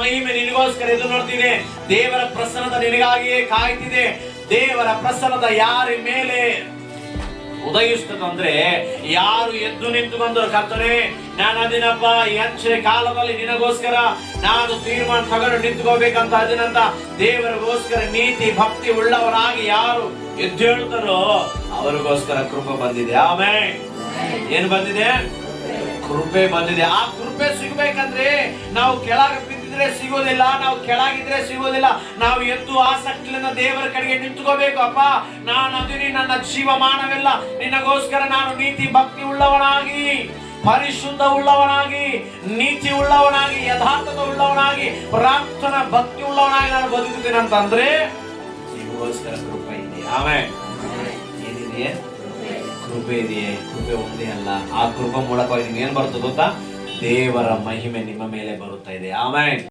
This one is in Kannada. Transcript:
ಮಹಿಮೆ ನಿನಗೋಸ್ಕರ ಎದುರು ನೋಡ್ತಿದೆ. ದೇವರ ಪ್ರಸನ್ನದ ನಿನಗಾಗಿಯೇ ಕಾಯ್ತಿದೆ. ದೇವರ ಪ್ರಸನ್ನದ ಯಾರ ಮೇಲೆ ಉದಯಿಸ್ತದಂದ್ರೆ, ಯಾರು ಎದ್ದು ನಿಂತುಕೊಂಡು ಕರ್ತನೇ ನಾನು ಅದಿನಪ್ಪ, ಈ ಅಂಚೆ ಕಾಲದಲ್ಲಿ ನಿನಗೋಸ್ಕರ ನಾನು ತೀರ್ಮಾನ ತಗೊಂಡು ನಿಂತ್ಕೋಬೇಕಂತ ಅದಿನಂತ ದೇವರಿಗೋಸ್ಕರ ನೀತಿ ಭಕ್ತಿ ಉಳ್ಳವರಾಗಿ ಯಾರು ಎದ್ದು ಹೇಳ್ತಾರೋ ಅವರಿಗೋಸ್ಕರ ಕೃಪೆ ಬಂದಿದೆ. ಆಮೆನ್. ಏನು ಬಂದಿದೆ? ಕೃಪೆ ಬಂದಿದೆ. ಆ ಕೃಪೆ ಸಿಗಬೇಕಂದ್ರೆ ನಾವು ಕೆಳಗೆ ಬಿದ್ದಿದ್ರೆ ಸಿಗೋದಿಲ್ಲ, ನಾವು ಕೆಳಗಿದ್ರೆ ಸಿಗೋದಿಲ್ಲ. ನಾವು ಎದ್ದು ಆಸಕ್ತಿಯಿಂದ ದೇವರ ಕಡೆಗೆ ನಿಂತ್ಕೋಬೇಕು. ಅಪ್ಪ, ನಾನು ಅದೀನಿ, ನನ್ನ ಜೀವಮಾನವೆಲ್ಲ ನಿನಗೋಸ್ಕರ ನಾನು ನೀತಿ ಭಕ್ತಿ ಉಳ್ಳವನಾಗಿ, ಪರಿಶುದ್ಧ ಉಳ್ಳವನಾಗಿ, ನೀತಿ ಉಳ್ಳವನಾಗಿ, ಯಥಾರ್ಥದ ಉಳ್ಳವನಾಗಿ, ಪ್ರಾರ್ಥನಾ ಭಕ್ತಿ ಉಳ್ಳವನಾಗಿ ನಾನು ಬದುಕುತ್ತೇನೆ ಅಂತಂದ್ರೆ ನಿಮಗೋಸ್ಕರ ಕೃಪೆ ಇದೆ. ಆಮೆನ್. ಏನಿದೆಯೇ? ಕೃಪೆ ಇದೆಯೇ? ಕೃಪೆ ಒಂದೇ ಅಲ್ಲ, ಆ ಕೃಪೆ ಮೂಲಕವಾಗಿ ನಿಮ್ಗೆ ಏನ್ ಬರ್ತದೆ ಗೊತ್ತಾ? ದೇವರ ಮಹಿಮೆ ನಿಮ್ಮ ಮೇಲೆ ಬರುತ್ತಾ ಇದೆ. ಆಮೆನ್.